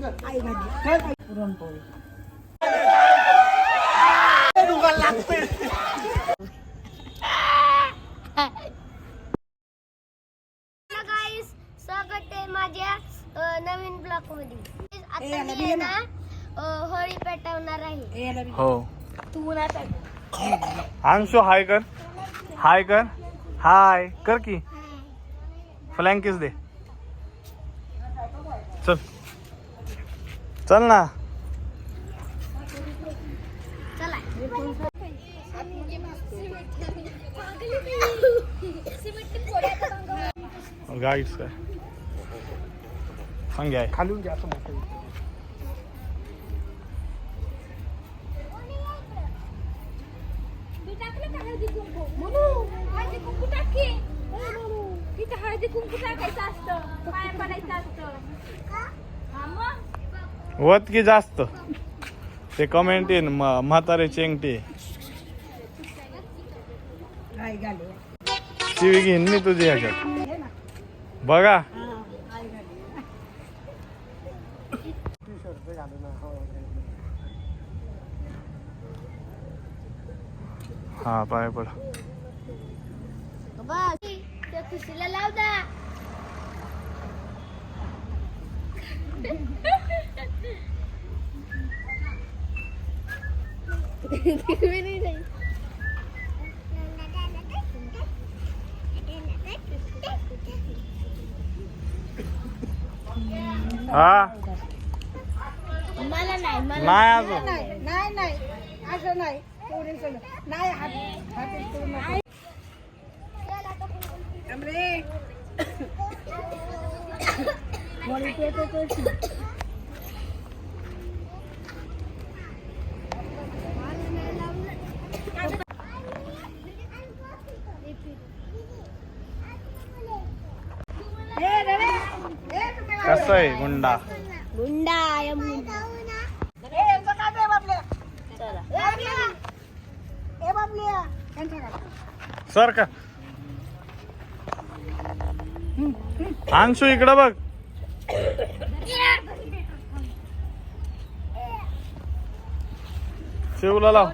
पुरणपोळी स्वागत आहे माझ्या नवीन ब्लॉग मध्ये. आता मी ना होळी पेटवणार आहे. हो तू ना अंशु हाय कर, हाय कर, हाय कर की फ्लँकिस दे. चल चल ना. चला गाईड्स काय सांग आहे खालून घ्या असं मोठं. वत की जास्त ते कमेंट येईन म्हातारे चेंगटे. शिवी घेईन मी तुझी ह्याच्यात बघा. हा पाय पडा. बस त्या खुशीला लाव दा. हा मला नाही, मला नाही अजून नाही असं नाही. नाही हात कसं आहे गुंडा. गुंडा या मुंडा. सर का अंशु इकडं बघ. शिवला लाव.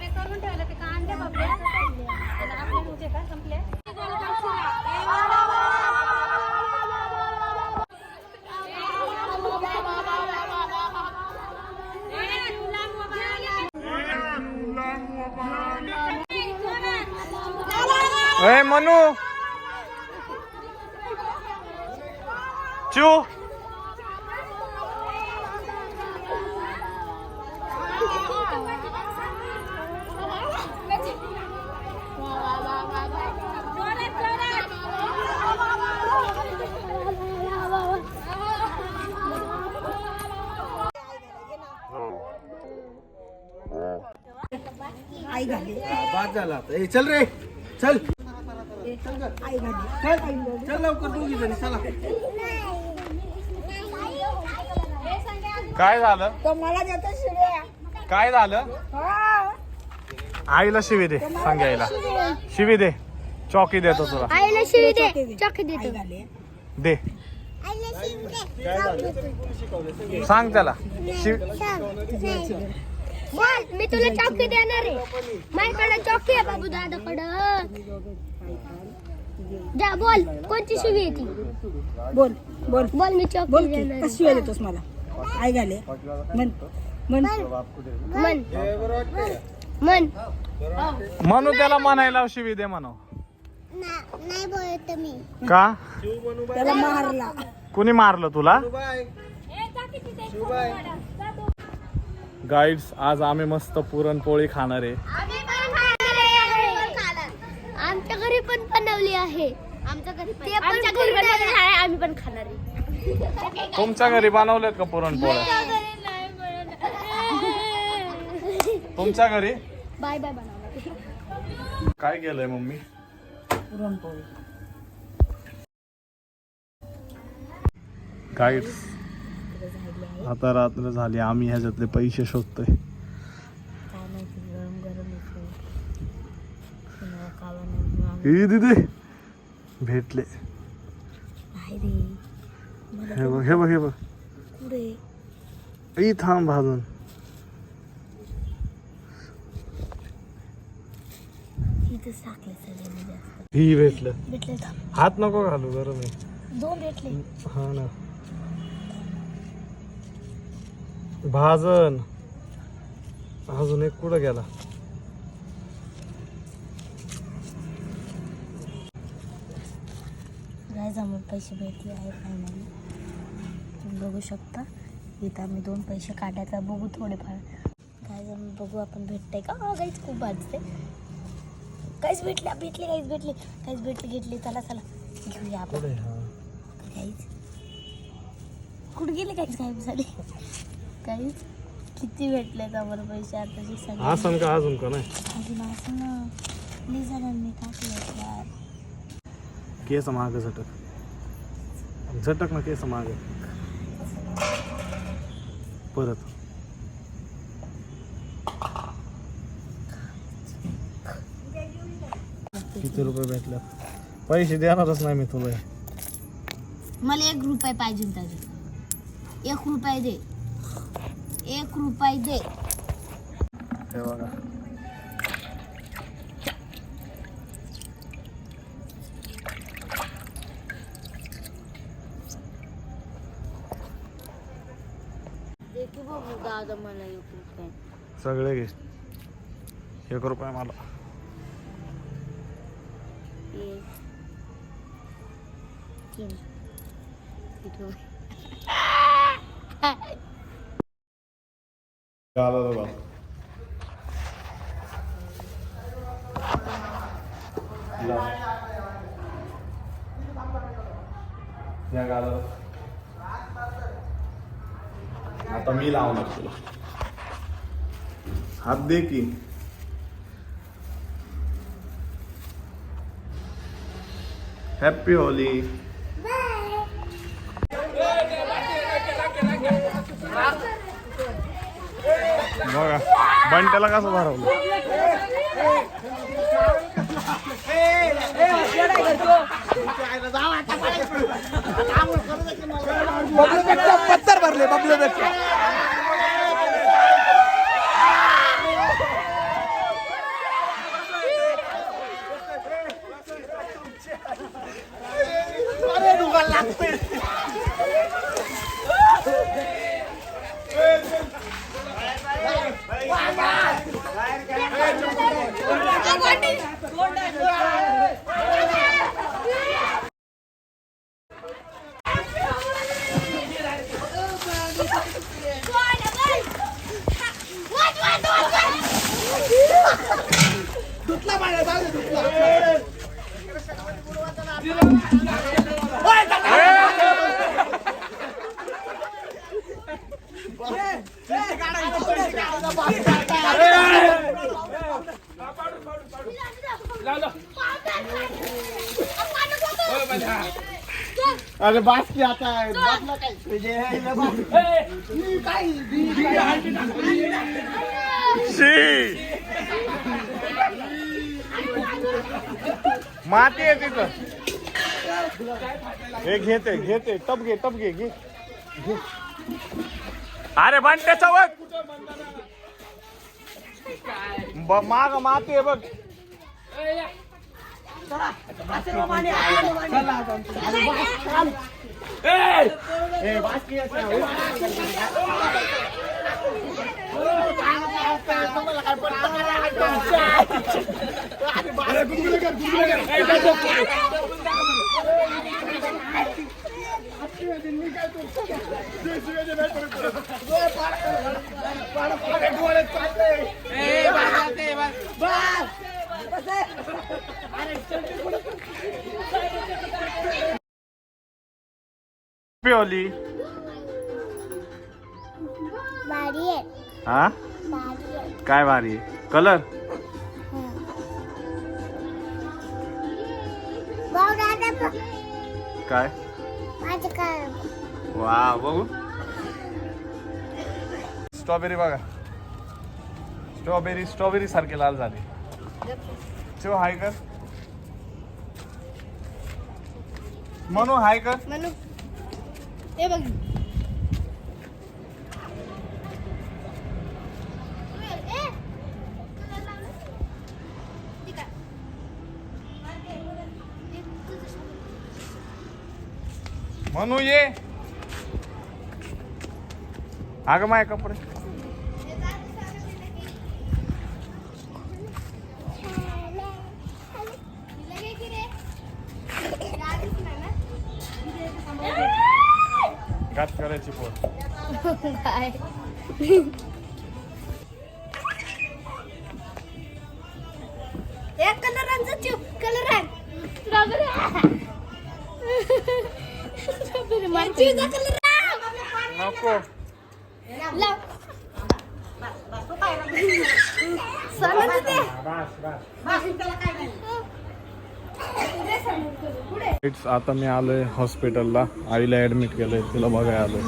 ए मनू चू आई घाली. बाद झाला आता. ए चल रे चल आई घाली. चल लवकर दोघी जणी चला. काय झालं, तो मला देतो शिव्या. काय झालं. हा. आईला शिवी दे. सांग आईला शिवी दे. चौकी देतो तुला. आईला शिवी दे. चॉकी आई देतो. घाली. दे आईला शिवी दे. सांग त्याला बोल, मी तुला चॉकी देणार आहे. माझ्याकडे चॉकी आहे बाबू दादाकडं. जा बोल, कोणती शिवी आहे ती. बोल बोल बोल, मी चॉकी बोल की देणार कशी शिव्या देतोस मला. आई घाले. म्हण म्हण मन मन म्हणू त्याला म्हणायला शिवी दे म्हणू. नाही बोलत मी. का त्याला मारला. कुणी मारलं तुला. Bye bye. गाईड्स आज आम्ही मस्त पुरणपोळी खाणार आहे. आमच्या घरी पण बनवली आहे. आमच्या घरी पण आहे. आम्ही पण खाणार आहे. तुमच्या घरी बनवलेत का पुरणपोळ्या. तुमच्या घरी बाय बाय बनवलं. काय केलंय मम्मी. पुरणपोळी. गाईड्स आता रात्र झाली. आम्ही ह्याच्यातले पैसे शोधतोय. हे दिदे भेटले. हे बघ हे बघ हे बघ. ई थांब भाजून. इथे साखले सगळे जास्त ही भेटलं. भेटले थांब. हात नको घालू गरम आहे. 2 भेटले. हा ना. भाजन अजून एक कुठं गेला. गाईज आम्हाला पैसे भेटले आहे फायनली. तुम्ही बघू शकता इथं आम्ही 2 पैसे काढायचा बघू थोडेफार. गाईज आम्ही बघू आपण भेटतंय का. गाईज खूप भाजते. काहीच भेटले काहीच भेटले घेतले. चला घेऊया आपण. काहीच कुठे गेले काहीच गायब झाले. काहीच किती भेटलेत आम्हाला पैसे आताचे सगळे. असं का अजून का नाही. अजून असं ना प्लीज जणांनी टाकलं यार. केस माग झटक ना केस माग परत. किती रुपये भेटले. पैसे देणारच नाही मी तुला. मला 1 रुपये पाहिजे त्याचे. 1 रुपये दे. 1 रुपये दे. हे बघा. देखी बघू दादा मला 1 रुपये. सगळे घे. 1 रुपया मला. 1 3 इथं आता मी लावणार तुला. हात दे की. Happy Holy. बघा बंट्याला कसं भरवलं. पत्तर भरले बबलू बेटच्या. अरे बास की आता है. माती आहे तिथं. हे घेते टप घे घे. अरे बंट्याचा बघ माग माती आहे बघ. पिवली भारी आहे. हा भारी आहे. काय भारी आहे. कलर काय माझं काय वा बघू. स्ट्रॉबेरी बघा. स्ट्रॉबेरी सारखे लाल झाले. शिव हाय कर. मनू हाय कर. म्हणून हे बघ म्हणू ये. अगं माय कपडे. घात करायची पोर. काय एक कलरांचा चुप कलर नको. आता मी आलोय हॉस्पिटलला. आईला ऍडमिट केलंय, तिला बघायला आलोय.